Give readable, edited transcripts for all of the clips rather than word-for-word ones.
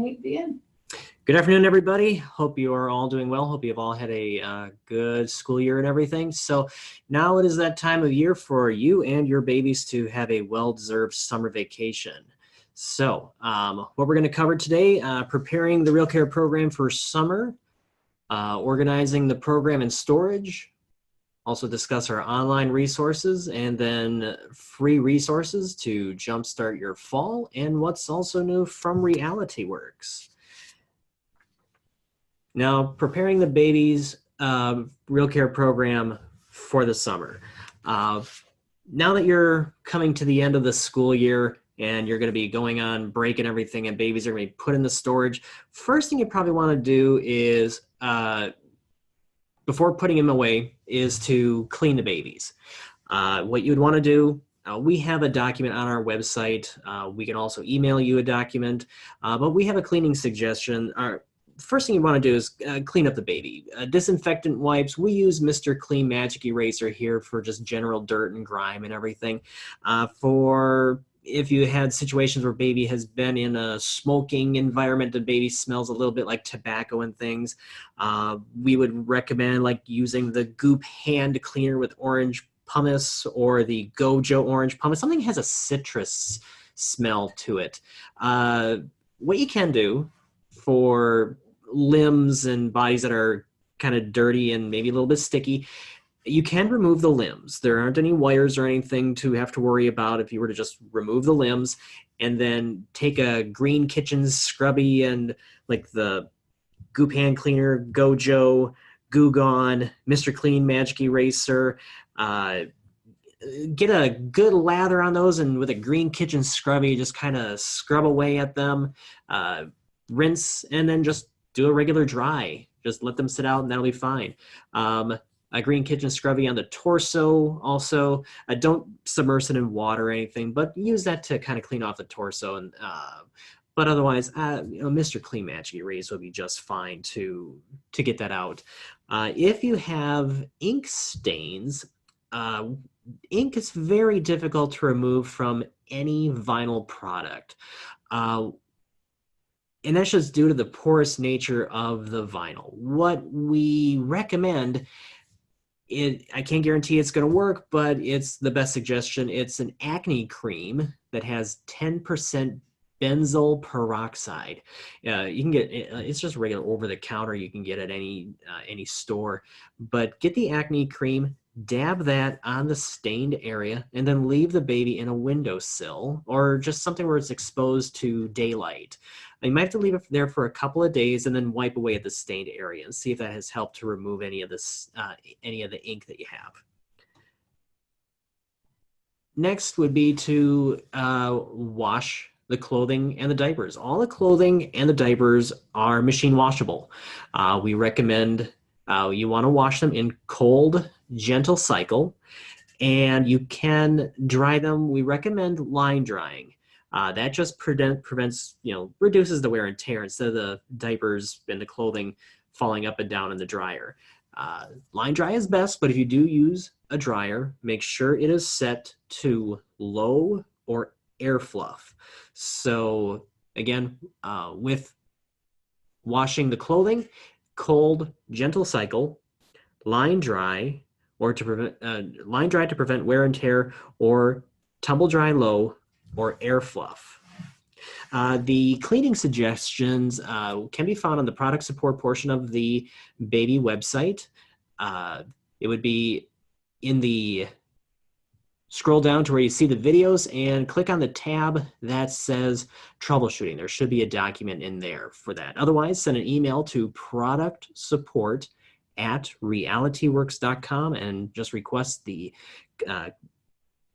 Begin. Good afternoon, everybody. Hope you are all doing well. Hope you've all had a good school year and everything. So now it is that time of year for you and your babies to have a well-deserved summer vacation. So what we're going to cover today, preparing the RealCare program for summer, organizing the program and storage, also discuss our online resources, and then free resources to jumpstart your fall, and what's also new from RealityWorks. Now, preparing the baby's RealCare program for the summer. Now that you're coming to the end of the school year and you're going to be going on break and everything, and babies are going to be put in the storage, first thing you probably want to do is, before putting them away, is to clean the babies. What you would want to do, we have a document on our website. We can also email you a document, but we have a cleaning suggestion. First thing you want to do is clean up the baby. Disinfectant wipes. We use Mr. Clean Magic Eraser here for just general dirt and grime and everything. For if you had situations where baby has been in a smoking environment, the baby smells a little bit like tobacco and things, we would recommend like using the Goop hand cleaner with orange pumice or the Gojo orange pumice. Something has a citrus smell to it. What you can do for limbs and bodies that are kind of dirty and maybe a little bit sticky, you can remove the limbs. There aren't any wires or anything to have to worry about if you were to just remove the limbs and then take a green kitchen scrubby and like the Goop hand cleaner, Gojo, Goo Gone, Mr. Clean Magic Eraser, get a good lather on those, and with a green kitchen scrubby, just kind of scrub away at them, rinse, and then just do a regular dry. Just let them sit out and that'll be fine. A green kitchen scrubby on the torso also. Don't submerge it in water or anything, but use that to kind of clean off the torso. And but otherwise, Mr. Clean Magic Eraser will be just fine to get that out. If you have ink stains, ink is very difficult to remove from any vinyl product. And that's just due to the porous nature of the vinyl. What we recommend, I can't guarantee it's going to work, but it's the best suggestion. It's an acne cream that has 10% benzoyl peroxide. You can get it's just regular over the counter. You can get it at any store. But get the acne cream, dab that on the stained area, and then leave the baby in a windowsill or just something where it's exposed to daylight. You might have to leave it there for a couple of days and then wipe away at the stained area and see if that has helped to remove any of the ink that you have. Next would be to wash the clothing and the diapers. All the clothing and the diapers are machine washable. We recommend you want to wash them in cold, gentle cycle, and you can dry them. We recommend line drying. That just prevents, reduces the wear and tear instead of the diapers and the clothing falling up and down in the dryer. Line dry is best, but if you do use a dryer, make sure it is set to low or air fluff. So again, with washing the clothing, cold, gentle cycle, line dry, or to prevent line dry to prevent wear and tear, or tumble dry low, or air fluff. The cleaning suggestions can be found on the product support portion of the baby website. It would be in the scroll down to where you see the videos and click on the tab that says troubleshooting. There should be a document in there for that. Otherwise, send an email to productsupport@realityworks.com and just request the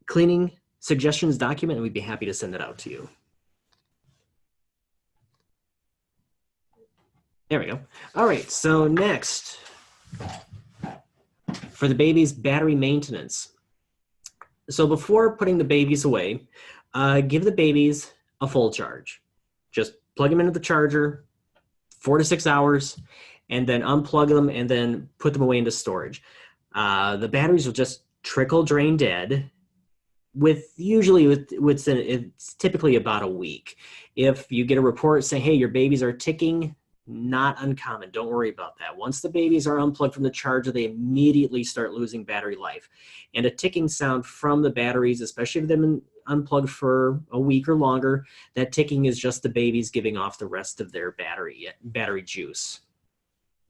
cleaning suggestions document, and we'd be happy to send that out to you. There we go. All right, so next, for the baby's battery maintenance. So before putting the babies away, give the babies a full charge. Just plug them into the charger, 4 to 6 hours, and then unplug them and then put them away into storage. The batteries will just trickle drain dead, It's typically about a week. If you get a report saying, hey, your babies are ticking, not uncommon. Don't worry about that. Once the babies are unplugged from the charger, they immediately start losing battery life. And a ticking sound from the batteries, especially if they've been unplugged for a week or longer, that ticking is just the babies giving off the rest of their battery juice.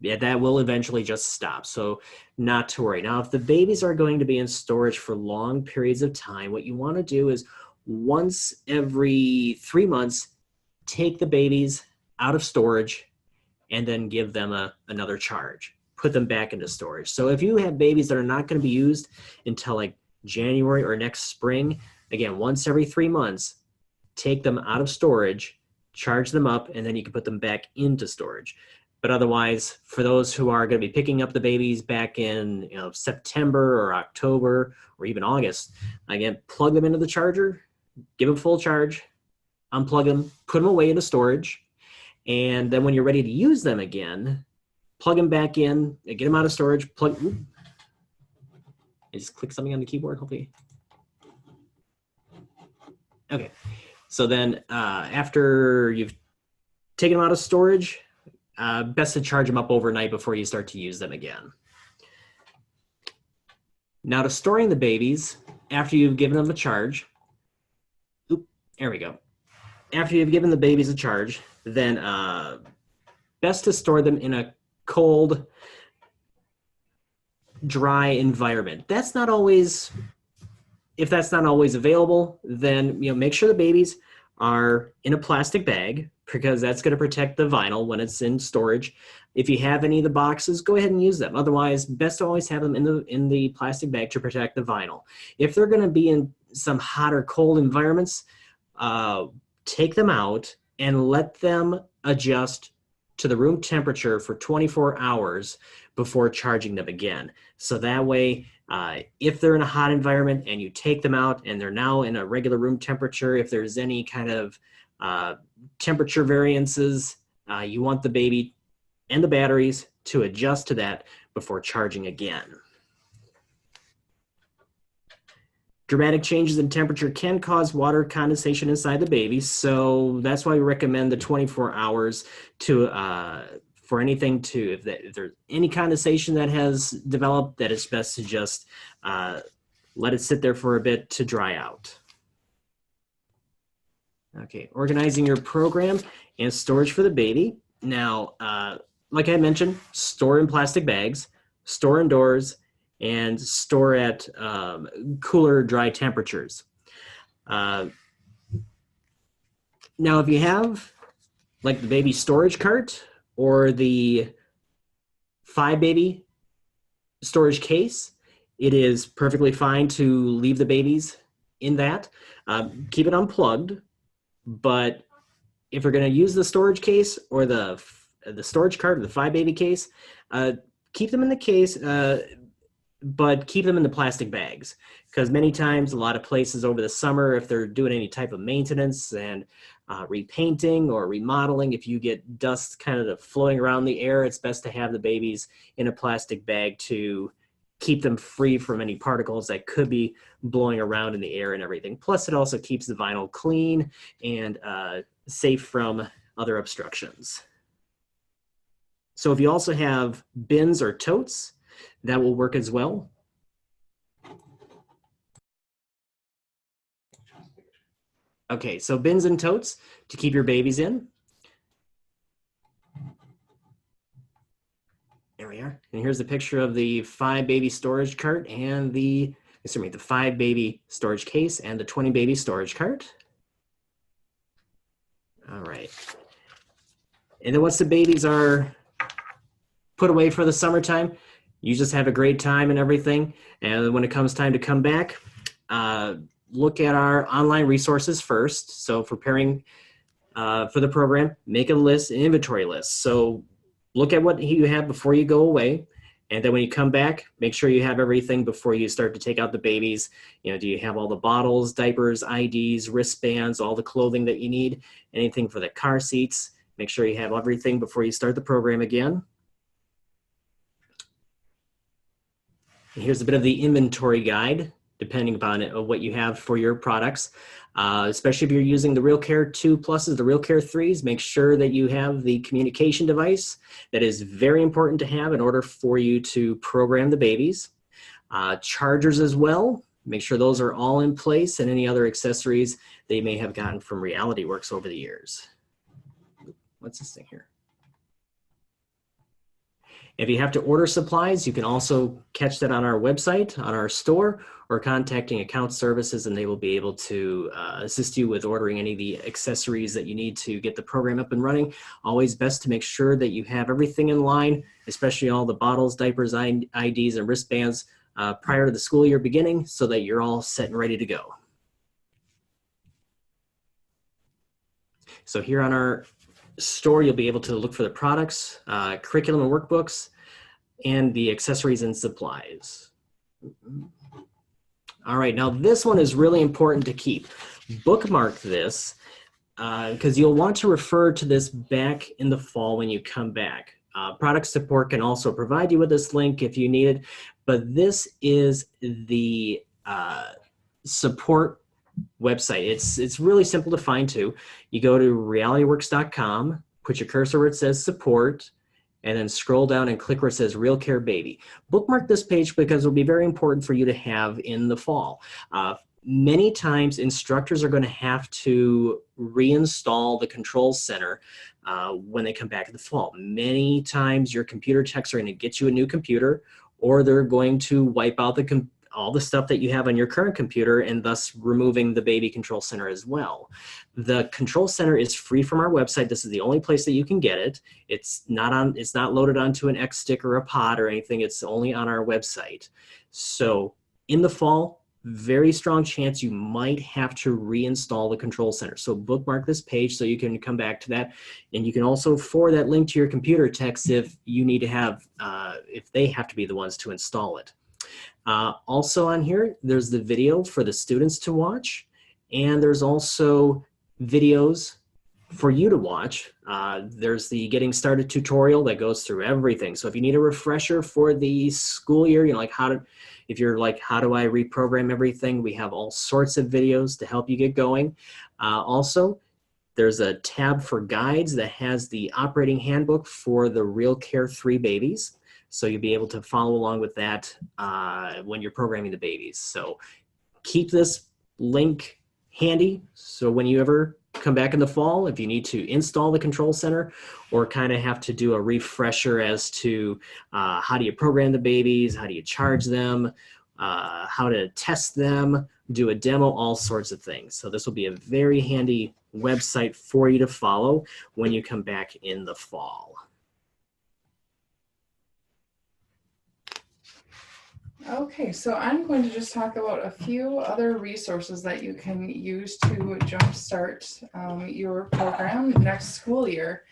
Yeah, that will eventually just stop. So not to worry. Now, if the babies are going to be in storage for long periods of time, what you want to do is once every 3 months, take the babies out of storage and then give them another charge. Put them back into storage. So if you have babies that are not going to be used until like January or next spring, again, once every 3 months, take them out of storage, charge them up, and then you can put them back into storage. But otherwise, for those who are going to be picking up the babies back in September or October or even August, again, plug them into the charger, give them full charge, unplug them, put them away into storage, and then when you're ready to use them again, plug them back in, get them out of storage, I just click something on the keyboard, hopefully. Okay, so then after you've taken them out of storage, best to charge them up overnight before you start to use them again. Now to storing the babies, after you've given them a charge, there we go. After you've given the babies a charge, then best to store them in a cold, dry environment. If that's not always available, then make sure the babies are in a plastic bag, because that's going to protect the vinyl when it's in storage. If you have any of the boxes, go ahead and use them. Otherwise, best to always have them in the plastic bag to protect the vinyl. If they're going to be in some hot or cold environments, take them out and let them adjust to the room temperature for 24 hours before charging them again. So that way, if they're in a hot environment and you take them out and they're now in a regular room temperature, if there's any kind of temperature variances, you want the baby and the batteries to adjust to that before charging again. Dramatic changes in temperature can cause water condensation inside the baby, so that's why we recommend the 24 hours to for anything to, if there's any condensation that has developed, that it's best to just let it sit there for a bit to dry out. Okay, organizing your program and storage for the baby. Now, like I mentioned, store in plastic bags, store indoors, and store at cooler, dry temperatures. Now, if you have like the baby storage cart or the 5-baby storage case, it is perfectly fine to leave the babies in that. Keep it unplugged, but if you're going to use the storage case or the storage cart or the 5-baby case, keep them in the case, but keep them in the plastic bags, because many times a lot of places over the summer, if they're doing any type of maintenance and repainting or remodeling, if you get dust kind of flowing around the air, it's best to have the babies in a plastic bag to keep them free from any particles that could be blowing around in the air and everything. Plus, it also keeps the vinyl clean and safe from other obstructions. So if you also have bins or totes, that will work as well. Okay, so bins and totes to keep your babies in. There we are. And here's a picture of the 5-baby storage cart and the 5-baby storage case and the 20-baby storage cart. All right. And then once the babies are put away for the summertime, you just have a great time and everything. And when it comes time to come back, look at our online resources first. So for preparing for the program, make a list, an inventory list. So look at what you have before you go away. And then when you come back, make sure you have everything before you start to take out the babies. Do you have all the bottles, diapers, IDs, wristbands, all the clothing that you need, anything for the car seats. Make sure you have everything before you start the program again. And here's a bit of the inventory guide depending upon what you have for your products. Especially if you're using the RealCare 2 Pluses, the RealCare 3s, make sure that you have the communication device. That is very important to have in order for you to program the babies. Chargers as well, make sure those are all in place, and any other accessories they may have gotten from RealityWorks over the years. What's this thing here? If you have to order supplies, you can also catch that on our website, on our store, or contacting account services, and they will be able to assist you with ordering any of the accessories that you need to get the program up and running. Always best to make sure that you have everything in line, especially all the bottles, diapers, IDs, and wristbands prior to the school year beginning, so that you're all set and ready to go. So here on our store, you'll be able to look for the products, curriculum and workbooks, and the accessories and supplies. All right, now this one is really important to keep. Bookmark this because you'll want to refer to this back in the fall when you come back. Product support can also provide you with this link if you need it, but this is the support website. It's really simple to find too. You go to realityworks.com, put your cursor where it says support, and then scroll down and click where it says RealCare Baby. Bookmark this page because it'll be very important for you to have in the fall. Many times instructors are going to have to reinstall the control center when they come back in the fall. Many times your computer techs are going to get you a new computer, or they're going to wipe out all the stuff that you have on your current computer, and thus removing the baby control center as well. The control center is free from our website. This is the only place that you can get it. It's not loaded onto an X stick or a pod or anything. It's only on our website. So in the fall, very strong chance you might have to reinstall the control center. So bookmark this page so you can come back to that. And you can also forward that link to your computer techs if you need to have, if they have to be the ones to install it. Also on here, there's the video for the students to watch, and there's also videos for you to watch. There's the Getting Started tutorial that goes through everything. So if you need a refresher for the school year, you know, like if you're like, how do I reprogram everything? We have all sorts of videos to help you get going. Also, there's a tab for guides that has the operating handbook for the RealCare 3 babies. So you'll be able to follow along with that when you're programming the babies. So keep this link handy. So when you ever come back in the fall, if you need to install the control center or kind of have to do a refresher as to how do you program the babies, how do you charge them, how to test them, do a demo, all sorts of things. So this will be a very handy website for you to follow when you come back in the fall. Okay, so I'm going to just talk about a few other resources that you can use to jumpstart your program next school year.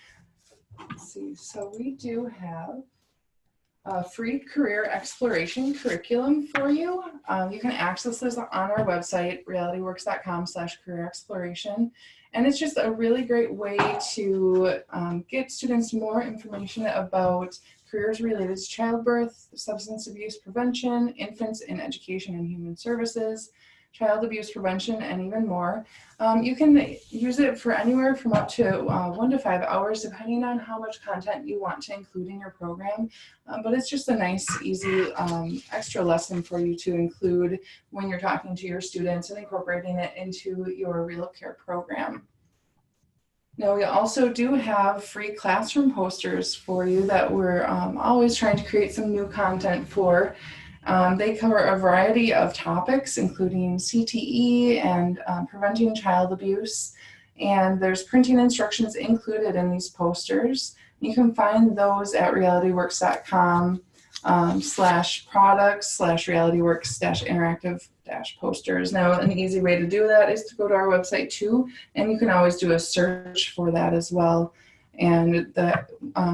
Let's see, so we do have a free career exploration curriculum for you. You can access this on our website, realityworks.com/career exploration. And it's just a really great way to get students more information about careers related to childbirth, substance abuse prevention, infants in education and human services, child abuse prevention, and even more. You can use it for anywhere from up to 1 to 5 hours, depending on how much content you want to include in your program. But it's just a nice, easy extra lesson for you to include when you're talking to your students and incorporating it into your RealCare program. Now, we also do have free classroom posters for you that we're always trying to create some new content for. They cover a variety of topics, including CTE and preventing child abuse. And there's printing instructions included in these posters. You can find those at realityworks.com /products/realityworks-interactive-posters. Now, an easy way to do that is to go to our website too, and you can always do a search for that as well. And that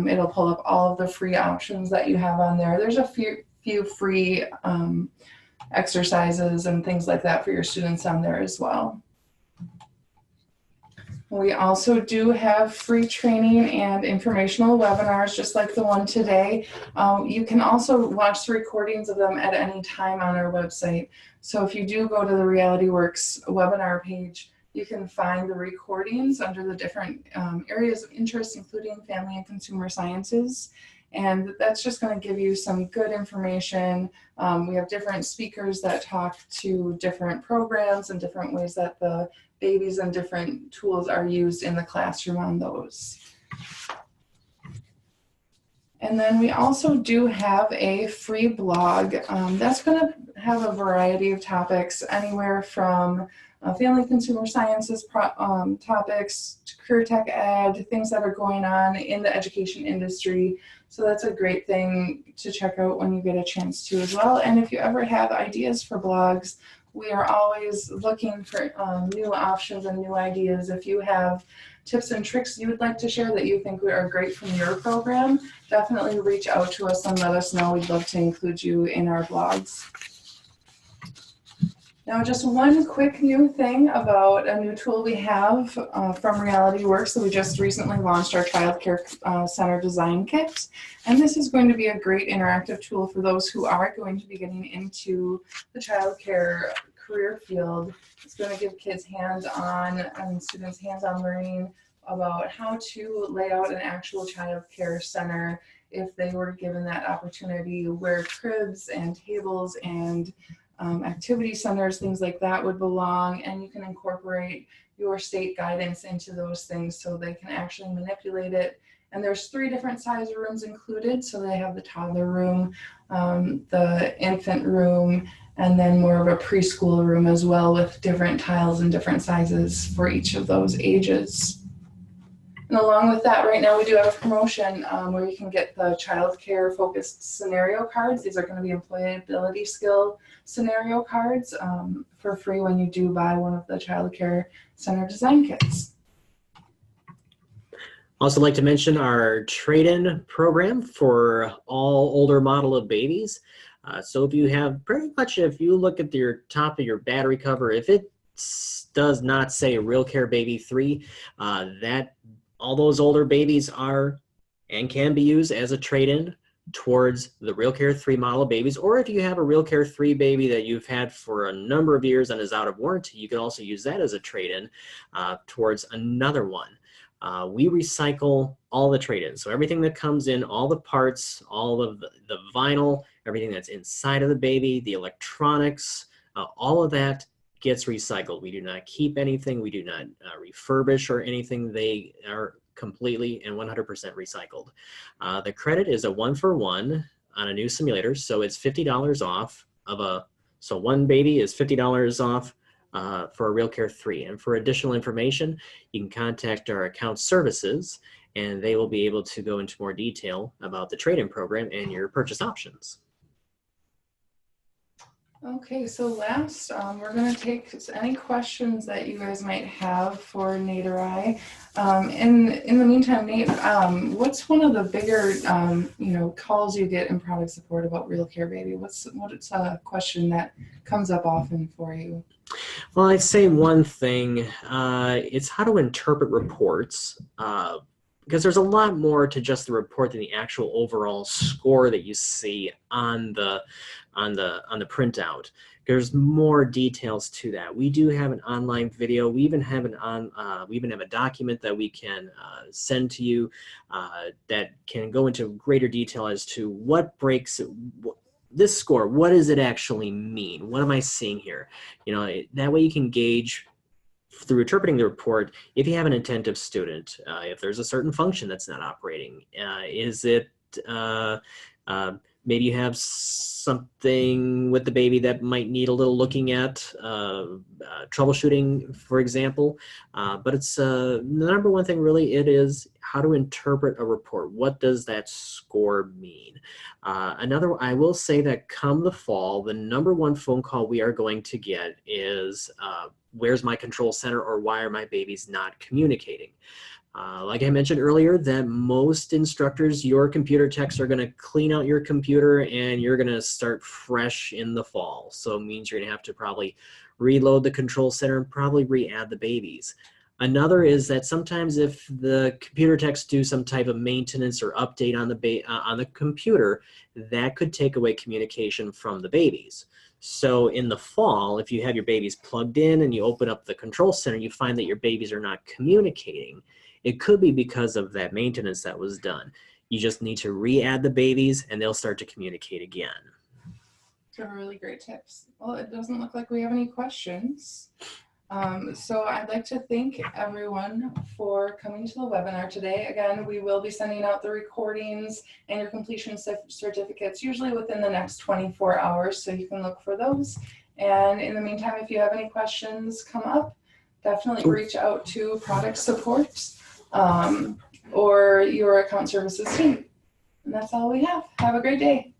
it'll pull up all of the free options that you have on there. There's a few free exercises and things like that for your students on there as well. We also do have free training and informational webinars, just like the one today. You can also watch the recordings of them at any time on our website. So if you do go to the RealityWorks webinar page, you can find the recordings under the different areas of interest, including family and consumer sciences. And that's just going to give you some good information. We have different speakers that talk to different programs and different ways that the babies and different tools are used in the classroom on those. And then we also do have a free blog that's going to have a variety of topics, anywhere from family consumer sciences topics to career tech ed, things that are going on in the education industry. So that's a great thing to check out when you get a chance to as well. And if you ever have ideas for blogs, we are always looking for new options and new ideas. If you have tips and tricks you would like to share that you think are great from your program, definitely reach out to us and let us know. We'd love to include you in our blogs. Now, just one quick new thing about a new tool we have from RealityWorks. So we just recently launched our Child Care Center Design Kit. And this is going to be a great interactive tool for those who are going to be getting into the child care career field. It's going to give kids hands-on and students hands-on learning about how to lay out an actual child care center if they were given that opportunity, where cribs and tables and activity centers, things like that would belong, and you can incorporate your state guidance into those things so they can actually manipulate it. And there's 3 different size rooms included. So they have the toddler room, the infant room, and then more of a preschool room as well, with different tiles and different sizes for each of those ages. And along with that, right now we do have a promotion where you can get the child care focused scenario cards. These are going to be employability skill scenario cards for free when you do buy one of the child care center design kits. Also like to mention our trade-in program for all older model of babies. So if you have pretty much, if you look at your top of your battery cover, if it does not say RealCare Baby 3, all those older babies are and can be used as a trade-in towards the RealCare 3 model of babies. Or if you have a RealCare 3 baby that you've had for a number of years and is out of warranty, you can also use that as a trade-in towards another one. We recycle all the trade-ins. So everything that comes in, all the parts, all of the vinyl, everything that's inside of the baby, the electronics, all of that gets recycled. We do not keep anything. We do not refurbish or anything. They are completely and 100% recycled. The credit is a 1-for-1 on a new simulator. So it's $50 off so one baby is $50 off for a RealCare 3. And for additional information, you can contact our account services and they will be able to go into more detail about the trade-in program and your purchase options. Okay, so last, we're going to take any questions that you guys might have for Nate or I. In the meantime, Nate, what's one of the bigger, calls you get in product support about RealCare Baby? What's a question that comes up often for you? Well, I'd say one thing, it's how to interpret reports. Because there's a lot more to just the report than the actual overall score that you see on the printout. There's more details to that. We do have an online video. We even have a document that we can send to you that can go into greater detail as to what breaks this score. What does it actually mean? What am I seeing here? That way you can gauge through interpreting the report if you have an attentive student, if there's a certain function that's not operating. Is it maybe you have something with the baby that might need a little looking at, troubleshooting, for example. But it's the number one thing really, it is how to interpret a report. What does that score mean? I will say that come the fall, the number one phone call we are going to get is, where's my control center, or why are my babies not communicating? Like I mentioned earlier, that most instructors, your computer techs are going to clean out your computer and you're going to start fresh in the fall. So it means you're going to have to probably reload the control center and probably re-add the babies. Another is that sometimes if the computer techs do some type of maintenance or update on the computer, that could take away communication from the babies. So in the fall, if you have your babies plugged in and you open up the control center, you find that your babies are not communicating. It could be because of that maintenance that was done. You just need to re-add the babies and they'll start to communicate again. Those are really great tips. Well, it doesn't look like we have any questions. So I'd like to thank everyone for coming to the webinar today. Again, we will be sending out the recordings and your completion certificates usually within the next 24 hours, so you can look for those. And in the meantime, if you have any questions come up, definitely reach out to product support or your account services team. And that's all we have. Have a great day.